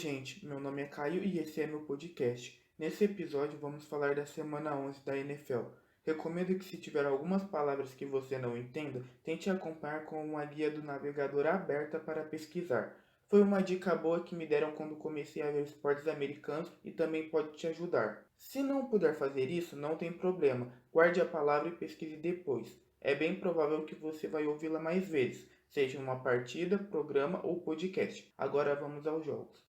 gente, meu nome é Caio e esse é meu podcast. Nesse episódio vamos falar da semana 11 da NFL. Recomendo que se tiver algumas palavras que você não entenda, tente acompanhar com uma guia do navegador aberta para pesquisar. Foi uma dica boa que me deram quando comecei a ver esportes americanos e também pode te ajudar. Se não puder fazer isso, não tem problema, guarde a palavra e pesquise depois. É bem provável que você vai ouvi-la mais vezes, seja em uma partida, programa ou podcast. Agora vamos aos jogos.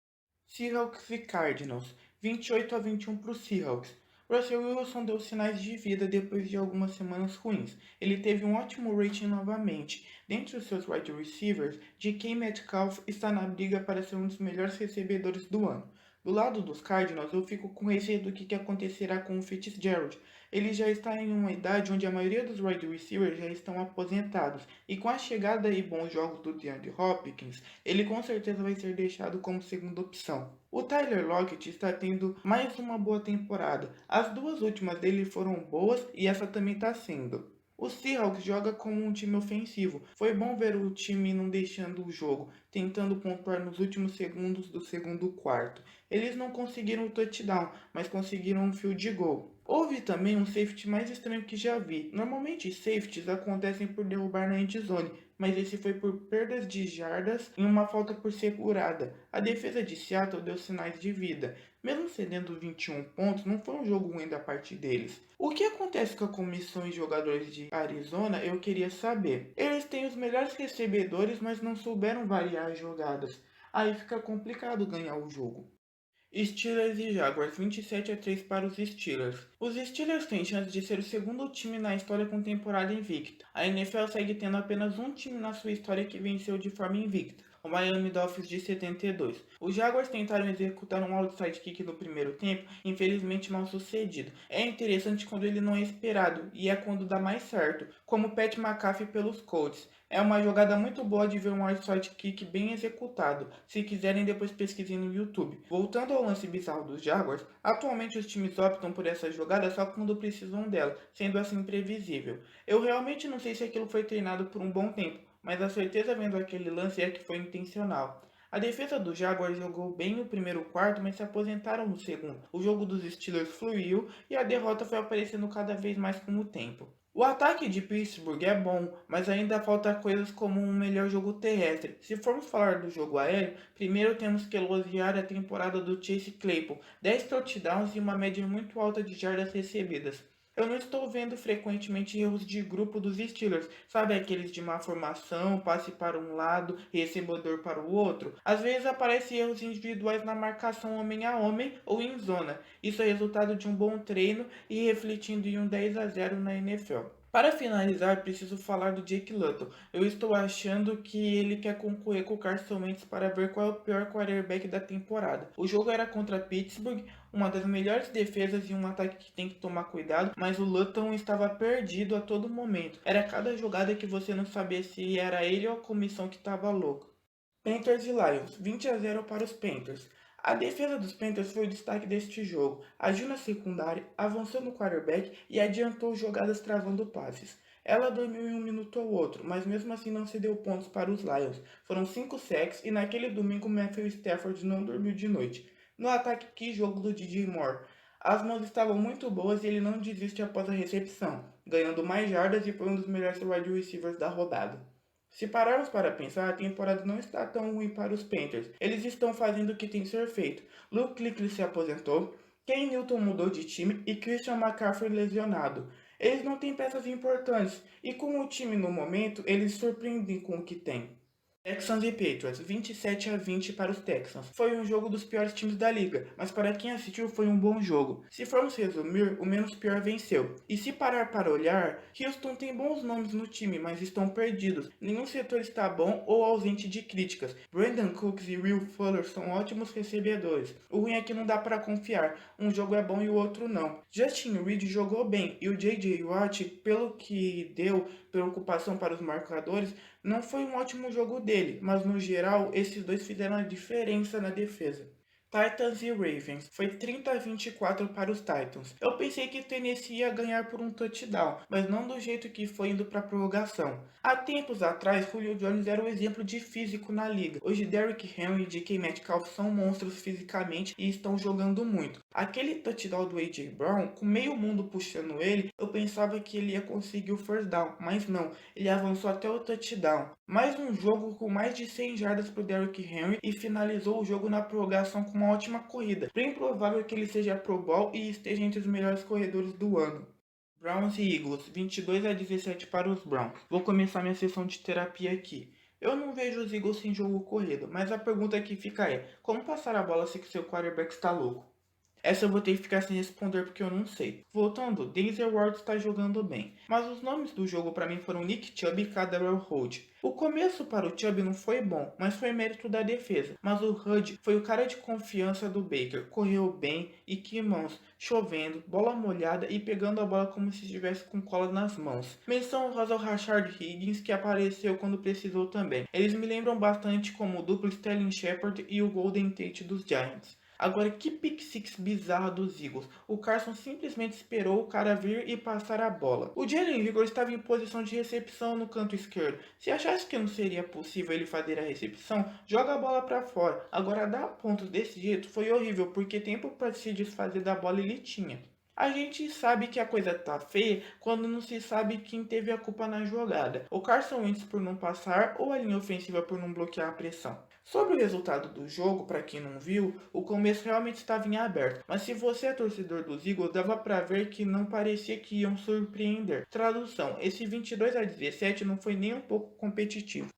Seahawks e Cardinals, 28-21 para os Seahawks. Russell Wilson deu sinais de vida depois de algumas semanas ruins. Ele teve um ótimo rating novamente. Dentre os seus wide receivers, DK Metcalf está na briga para ser um dos melhores recebedores do ano. Do lado dos Cardinals, eu fico com receio do que acontecerá com o Fitzgerald. Ele já está em uma idade onde a maioria dos wide receivers já estão aposentados, e com a chegada e bons jogos do DeAndre Hopkins, ele com certeza vai ser deixado como segunda opção. O Tyler Lockett está tendo mais uma boa temporada. As duas últimas dele foram boas e essa também está sendo. O Seahawks joga como um time ofensivo. Foi bom ver o time não deixando o jogo, tentando pontuar nos últimos segundos do segundo quarto. Eles não conseguiram o touchdown, mas conseguiram um field goal. Houve também um safety mais estranho que já vi. Normalmente safeties acontecem por derrubar na endzone, mas esse foi por perdas de jardas em uma falta por segurada. A defesa de Seattle deu sinais de vida. Mesmo cedendo 21 pontos, não foi um jogo ruim da parte deles. O que acontece com a comissão e jogadores de Arizona, eu queria saber. Eles têm os melhores recebedores, mas não souberam variar as jogadas. Aí fica complicado ganhar o jogo. Steelers e Jaguars, 27-3 para os Steelers. Os Steelers têm chance de ser o segundo time na história com temporada invicta. A NFL segue tendo apenas um time na sua história que venceu de forma invicta, o Miami Dolphins de 72. Os Jaguars tentaram executar um outside kick no primeiro tempo, infelizmente mal sucedido. É interessante quando ele não é esperado, e é quando dá mais certo, como Pat McAfee pelos Colts. É uma jogada muito boa de ver um outside kick bem executado. Se quiserem, depois pesquisem no YouTube. Voltando ao lance bizarro dos Jaguars, atualmente os times optam por essa jogada só quando precisam dela, sendo assim imprevisível. Eu realmente não sei se aquilo foi treinado por um bom tempo, mas a certeza vendo aquele lance é que foi intencional. A defesa do Jaguars jogou bem no primeiro quarto, mas se aposentaram no segundo. O jogo dos Steelers fluiu e a derrota foi aparecendo cada vez mais com o tempo. O ataque de Pittsburgh é bom, mas ainda falta coisas como um melhor jogo terrestre. Se formos falar do jogo aéreo, primeiro temos que elogiar a temporada do Chase Claypool, 10 touchdowns e uma média muito alta de jardas recebidas. Eu não estou vendo frequentemente erros de grupo dos Steelers, sabe aqueles de má formação, passe para um lado e recebedor para o outro? Às vezes aparecem erros individuais na marcação homem a homem ou em zona. Isso é resultado de um bom treino e refletindo em um 10-0 na NFL. Para finalizar, preciso falar do Jake Luton. Eu estou achando que ele quer concorrer com o Carson Wentz para ver qual é o pior quarterback da temporada. O jogo era contra Pittsburgh, uma das melhores defesas e um ataque que tem que tomar cuidado, mas o Luton estava perdido a todo momento. Era cada jogada que você não sabia se era ele ou a comissão que estava louca. Panthers e Lions, 20-0 para os Panthers. A defesa dos Panthers foi o destaque deste jogo. Agiu na secundária, avançou no quarterback e adiantou jogadas travando passes. Ela dormiu em um minuto ou outro, mas mesmo assim não cedeu pontos para os Lions. Foram 5 sacks e naquele domingo Matthew Stafford não dormiu de noite. No ataque, que jogo do DJ Moore. As mãos estavam muito boas e ele não desiste após a recepção, ganhando mais jardas e foi um dos melhores wide receivers da rodada. Se pararmos para pensar, a temporada não está tão ruim para os Panthers. Eles estão fazendo o que tem que ser feito. Luke Kuechly se aposentou, Ken Newton mudou de time e Christian McCaffrey lesionado. Eles não têm peças importantes e com o time no momento, eles surpreendem com o que têm. Texans e Patriots, 27-20 para os Texans. Foi um jogo dos piores times da liga, mas para quem assistiu foi um bom jogo. Se formos resumir, o menos pior venceu. E se parar para olhar, Houston tem bons nomes no time, mas estão perdidos. Nenhum setor está bom ou ausente de críticas. Brandon Cooks e Will Fuller são ótimos recebedores. O ruim é que não dá para confiar. Um jogo é bom e o outro não. Justin Reed jogou bem e o J.J. Watt, pelo que deu preocupação para os marcadores, não foi um ótimo jogo dele, mas no geral esses dois fizeram a diferença na defesa. Titans e Ravens. Foi 30-24 para os Titans. Eu pensei que Tennessee ia ganhar por um touchdown, mas não do jeito que foi indo para a prorrogação. Há tempos atrás, Julio Jones era o exemplo de físico na liga. Hoje Derrick Henry e DK Metcalf são monstros fisicamente e estão jogando muito. Aquele touchdown do A.J. Brown, com meio mundo puxando ele, eu pensava que ele ia conseguir o first down, mas não, ele avançou até o touchdown. Mais um jogo com mais de 100 jardas para o Derrick Henry e finalizou o jogo na prorrogação com uma ótima corrida. Bem provável que ele seja Pro Bowl e esteja entre os melhores corredores do ano. Browns e Eagles, 22-17 para os Browns. Vou começar minha sessão de terapia aqui. Eu não vejo os Eagles sem jogo corrido, mas a pergunta que fica é: como passar a bola se seu quarterback está louco? Essa eu vou ter que ficar sem responder porque eu não sei. Voltando, Denzel Ward está jogando bem, mas os nomes do jogo para mim foram Nick Chubb e Kaderell Hodge. O começo para o Chubb não foi bom, mas foi mérito da defesa. Mas o Hodge foi o cara de confiança do Baker, correu bem e que mãos, chovendo, bola molhada e pegando a bola como se estivesse com cola nas mãos. Menção rosa ao Rashard Higgins, que apareceu quando precisou também. Eles me lembram bastante como o duplo Sterling Shepard e o Golden Tate dos Giants. Agora, que pick six bizarra dos Eagles. O Carson simplesmente esperou o cara vir e passar a bola. O Jalen Reagor estava em posição de recepção no canto esquerdo. Se achasse que não seria possível ele fazer a recepção, joga a bola para fora. Agora, dar pontos desse jeito foi horrível, porque tempo para se desfazer da bola ele tinha. A gente sabe que a coisa tá feia quando não se sabe quem teve a culpa na jogada. O Carson Wentz por não passar ou a linha ofensiva por não bloquear a pressão. Sobre o resultado do jogo, para quem não viu, o começo realmente estava em aberto, mas se você é torcedor dos Eagles, dava para ver que não parecia que iam surpreender. Tradução: esse 22-17 não foi nem um pouco competitivo.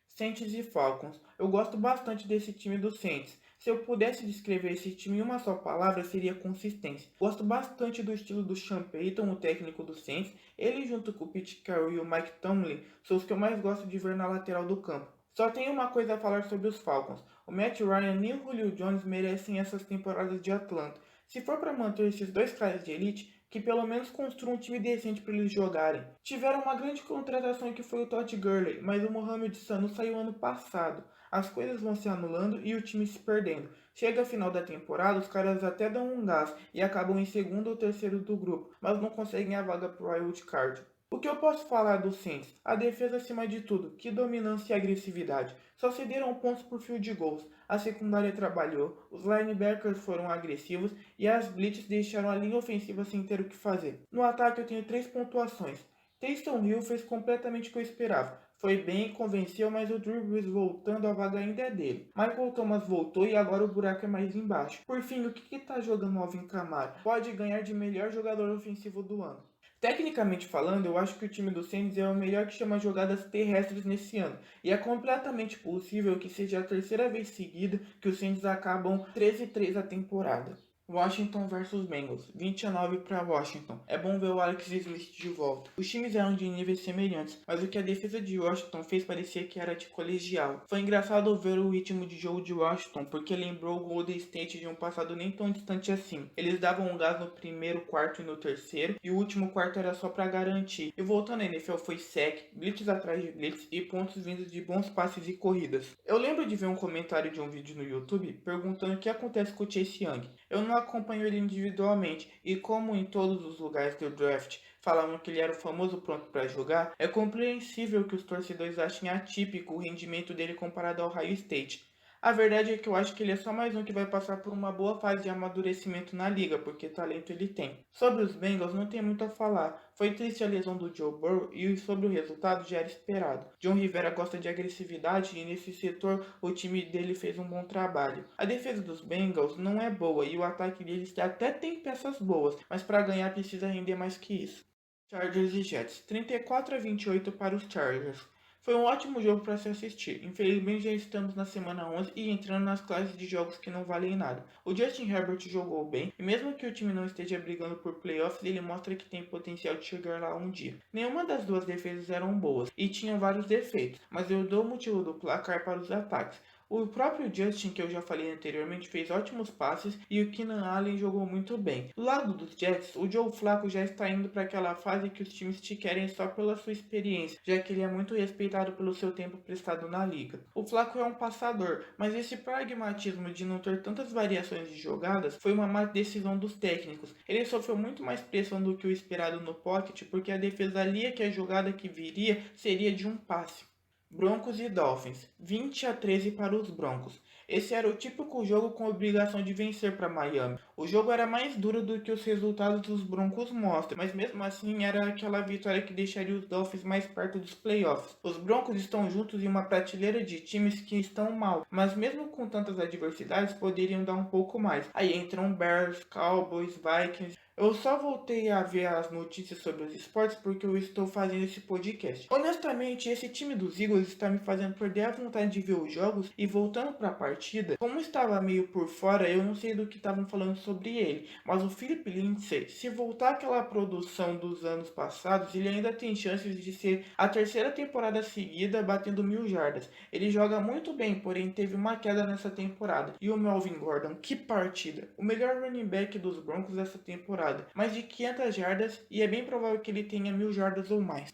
Saints e Falcons. Eu gosto bastante desse time do Saints. Se eu pudesse descrever esse time em uma só palavra, seria consistência. Gosto bastante do estilo do Sean Payton, o técnico do Saints. Ele junto com o Pete Carroll e o Mike Tomlin são os que eu mais gosto de ver na lateral do campo. Só tenho uma coisa a falar sobre os Falcons. O Matt Ryan nem o Julio Jones merecem essas temporadas de Atlanta. Se for para manter esses dois caras de elite, que pelo menos construam um time decente para eles jogarem. Tiveram uma grande contratação que foi o Todd Gurley, mas o Mohamed Sanu saiu ano passado. As coisas vão se anulando e o time se perdendo. Chega a final da temporada, os caras até dão um gás e acabam em segundo ou terceiro do grupo, mas não conseguem a vaga pro Wild Card. O que eu posso falar do Saints? A defesa acima de tudo, que dominância e agressividade. Só cederam pontos por field goals. A secundária trabalhou, os linebackers foram agressivos e as blitz deixaram a linha ofensiva sem ter o que fazer. No ataque eu tenho 3 pontuações. Taysom Hill fez completamente o que eu esperava. Foi bem, convenceu, mas o Drew Brees voltando, a vaga ainda é dele. Michael Thomas voltou e agora o buraco é mais embaixo. Por fim, o que tá jogando o Alvin Kamara? Pode ganhar de melhor jogador ofensivo do ano. Tecnicamente falando, eu acho que o time do Saints é o melhor que chama jogadas terrestres nesse ano. E é completamente possível que seja a terceira vez seguida que os Saints acabam 13-3 a temporada. Washington vs Bengals, 29 para Washington. É bom ver o Alex Smith de volta. Os times eram de níveis semelhantes, mas o que a defesa de Washington fez parecia que era de colegial. Foi engraçado ver o ritmo de jogo de Washington, porque lembrou o Golden State de um passado nem tão distante assim. Eles davam um gás no primeiro quarto e no terceiro, e o último quarto era só para garantir. E voltando à NFL foi sec, blitz atrás de blitz e pontos vindos de bons passes e corridas. Eu lembro de ver um comentário de um vídeo no YouTube perguntando o que acontece com o Chase Young. Eu não acompanho ele individualmente e como em todos os lugares do draft falavam que ele era o famoso pronto para jogar, é compreensível que os torcedores achem atípico o rendimento dele comparado ao Ohio State. A verdade é que eu acho que ele é só mais um que vai passar por uma boa fase de amadurecimento na liga, porque talento ele tem. Sobre os Bengals não tem muito a falar. Foi triste a lesão do Joe Burrow e sobre o resultado já era esperado. John Rivera gosta de agressividade e nesse setor o time dele fez um bom trabalho. A defesa dos Bengals não é boa e o ataque deles até tem peças boas, mas para ganhar precisa render mais que isso. Chargers e Jets, 34-28 para os Chargers. Foi um ótimo jogo para se assistir. Infelizmente já estamos na semana 11 e entrando nas classes de jogos que não valem nada. O Justin Herbert jogou bem e mesmo que o time não esteja brigando por playoffs, ele mostra que tem potencial de chegar lá um dia. Nenhuma das duas defesas eram boas e tinham vários defeitos, mas eu dou o motivo do placar para os ataques. O próprio Justin, que eu já falei anteriormente, fez ótimos passes e o Keenan Allen jogou muito bem. Do lado dos Jets, o Joe Flacco já está indo para aquela fase que os times te querem só pela sua experiência, já que ele é muito respeitado pelo seu tempo prestado na liga. O Flacco é um passador, mas esse pragmatismo de não ter tantas variações de jogadas foi uma má decisão dos técnicos. Ele sofreu muito mais pressão do que o esperado no pocket, porque a defesa lia que a jogada que viria seria de um passe. Broncos e Dolphins, 20-13 para os Broncos. Esse era o típico jogo com obrigação de vencer para Miami. O jogo era mais duro do que os resultados dos Broncos mostram, mas mesmo assim era aquela vitória que deixaria os Dolphins mais perto dos playoffs. Os Broncos estão juntos em uma prateleira de times que estão mal, mas mesmo com tantas adversidades poderiam dar um pouco mais. Aí entram Bears, Cowboys, Vikings. Eu só voltei a ver as notícias sobre os esportes porque eu estou fazendo esse podcast. Honestamente, esse time dos Eagles está me fazendo perder a vontade de ver os jogos e voltando para a partida. Como estava meio por fora, eu não sei do que estavam falando sobre ele, mas o Philip Lindsay, se voltar àquela produção dos anos passados, ele ainda tem chances de ser a terceira temporada seguida batendo 1000 jardas. Ele joga muito bem, porém teve uma queda nessa temporada. E o Melvin Gordon, que partida! O melhor running back dos Broncos dessa temporada. Mais de 500 jardas e é bem provável que ele tenha 1000 jardas ou mais.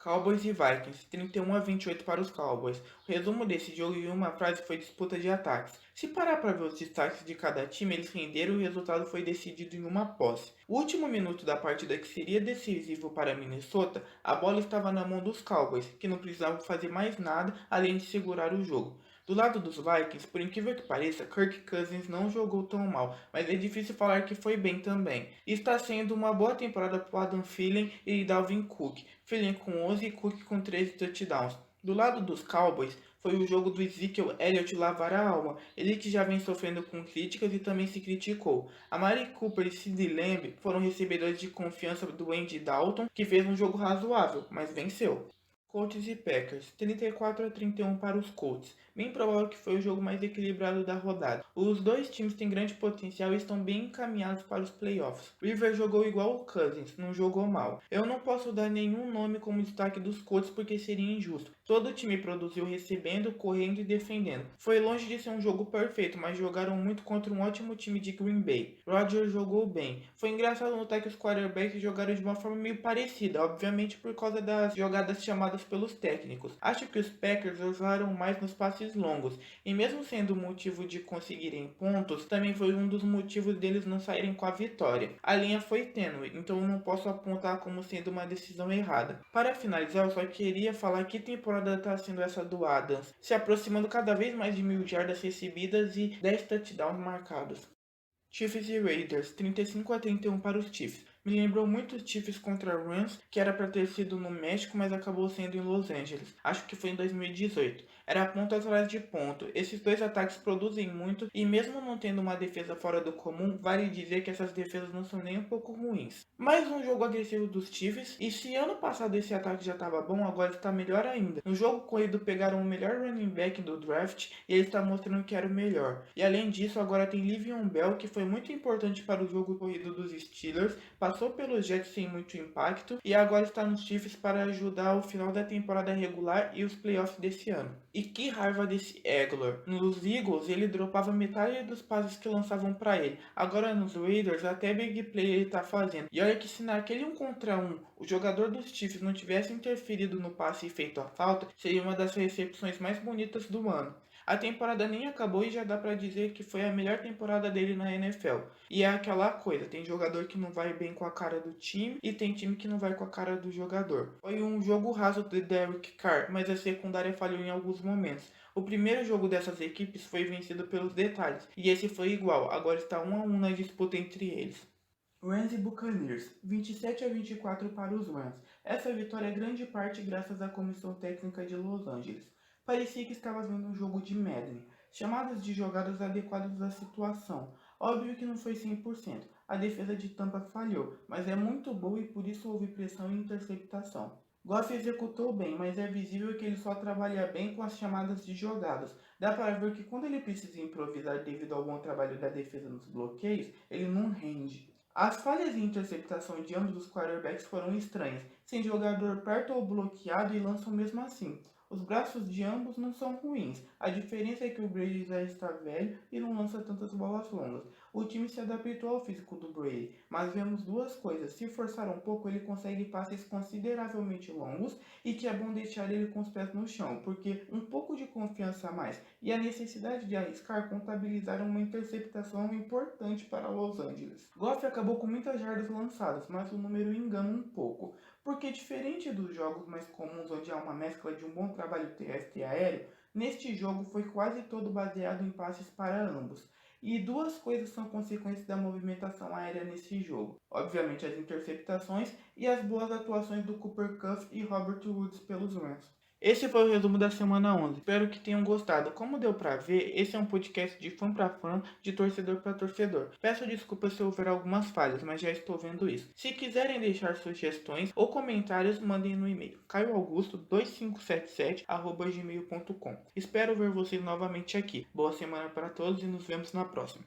Cowboys e Vikings, 31-28 para os Cowboys. O resumo desse jogo em uma frase foi disputa de ataques. Se parar para ver os destaques de cada time, eles renderam e o resultado foi decidido em uma posse. O último minuto da partida, que seria decisivo para Minnesota, a bola estava na mão dos Cowboys, que não precisavam fazer mais nada além de segurar o jogo. Do lado dos Vikings, por incrível que pareça, Kirk Cousins não jogou tão mal, mas é difícil falar que foi bem também. Está sendo uma boa temporada para o Adam Thielen e Dalvin Cook, Thielen com 11 e Cook com 13 touchdowns. Do lado dos Cowboys, foi o jogo do Ezekiel Elliott lavar a alma, ele que já vem sofrendo com críticas e também se criticou. A Mari Cooper e Sid Lamb foram recebedores de confiança do Andy Dalton, que fez um jogo razoável, mas venceu. Colts e Packers, 34-31 para os Colts. Bem provável que foi o jogo mais equilibrado da rodada. Os dois times têm grande potencial e estão bem encaminhados para os playoffs. River jogou igual o Cousins, não jogou mal. Eu não posso dar nenhum nome como destaque dos Colts porque seria injusto. Todo o time produziu recebendo, correndo e defendendo. Foi longe de ser um jogo perfeito, mas jogaram muito contra um ótimo time de Green Bay. Rodgers jogou bem. Foi engraçado notar que os quarterbacks jogaram de uma forma meio parecida, obviamente por causa das jogadas chamadas pelos técnicos. Acho que os Packers usaram mais nos passes longos, e mesmo sendo o motivo de conseguirem pontos, também foi um dos motivos deles não saírem com a vitória. A linha foi tênue, então eu não posso apontar como sendo uma decisão errada. Para finalizar, eu só queria falar que temporada está sendo essa do Adams, se aproximando cada vez mais de 1000 jardas recebidas e 10 touchdowns marcados. Chiefs e Raiders, 35-31 para os Chiefs. Me lembrou muito os Chiefs contra Rams, que era para ter sido no México, mas acabou sendo em Los Angeles. Acho que foi em 2018. Era ponto atrás de ponto. Esses dois ataques produzem muito e mesmo não tendo uma defesa fora do comum, vale dizer que essas defesas não são nem um pouco ruins. Mais um jogo agressivo dos Chiefs, e se ano passado esse ataque já estava bom, agora está melhor ainda. No jogo corrido pegaram o melhor running back do draft e ele está mostrando que era o melhor. E além disso, agora tem Le'Veon Bell, que foi muito importante para o jogo corrido dos Steelers, passou pelos Jets sem muito impacto e agora está nos Chiefs para ajudar o final da temporada regular e os playoffs desse ano. E que raiva desse Eggler. Nos Eagles ele dropava metade dos passes que lançavam para ele. Agora nos Raiders até big play ele tá fazendo. E olha que se naquele 1 contra 1 o jogador dos Chiefs não tivesse interferido no passe e feito a falta, seria uma das recepções mais bonitas do ano. A temporada nem acabou e já dá pra dizer que foi a melhor temporada dele na NFL. E é aquela coisa, tem jogador que não vai bem com a cara do time e tem time que não vai com a cara do jogador. Foi um jogo raso de Derek Carr, mas a secundária falhou em alguns momentos. O primeiro jogo dessas equipes foi vencido pelos detalhes, e esse foi igual, agora está 1-1 na disputa entre eles. Rams e Buccaneers, 27-24 para os Rams. Essa vitória é grande parte graças à comissão técnica de Los Angeles. Parecia que estava vendo um jogo de Madden, chamadas de jogadas adequadas à situação. Óbvio que não foi 100%, a defesa de Tampa falhou, mas é muito boa e por isso houve pressão e interceptação. Goff executou bem, mas é visível que ele só trabalha bem com as chamadas de jogadas. Dá para ver que quando ele precisa improvisar devido ao bom trabalho da defesa nos bloqueios, ele não rende. As falhas em interceptação de ambos os quarterbacks foram estranhas, sem jogador perto ou bloqueado e lançam mesmo assim. Os braços de ambos não são ruins, a diferença é que o Brady já está velho e não lança tantas bolas longas. O time se adaptou ao físico do Brady, mas vemos duas coisas: se forçar um pouco ele consegue passes consideravelmente longos e que é bom deixar ele com os pés no chão, porque um pouco de confiança a mais e a necessidade de arriscar contabilizaram uma interceptação importante para Los Angeles. Goff acabou com muitas jardas lançadas, mas o número engana um pouco, porque diferente dos jogos mais comuns onde há uma mescla de um bom trabalho terrestre e aéreo, neste jogo foi quase todo baseado em passes para ambos. E duas coisas são consequências da movimentação aérea nesse jogo. Obviamente as interceptações e as boas atuações do Cooper Kupp e Robert Woods pelos Rams. Esse foi o resumo da semana 11. Espero que tenham gostado. Como deu pra ver, esse é um podcast de fã pra fã, de torcedor pra torcedor. Peço desculpas se houver algumas falhas, mas já estou vendo isso. Se quiserem deixar sugestões ou comentários, mandem no e-mail caioaugusto2577@gmail.com. Espero ver vocês novamente aqui. Boa semana para todos e nos vemos na próxima.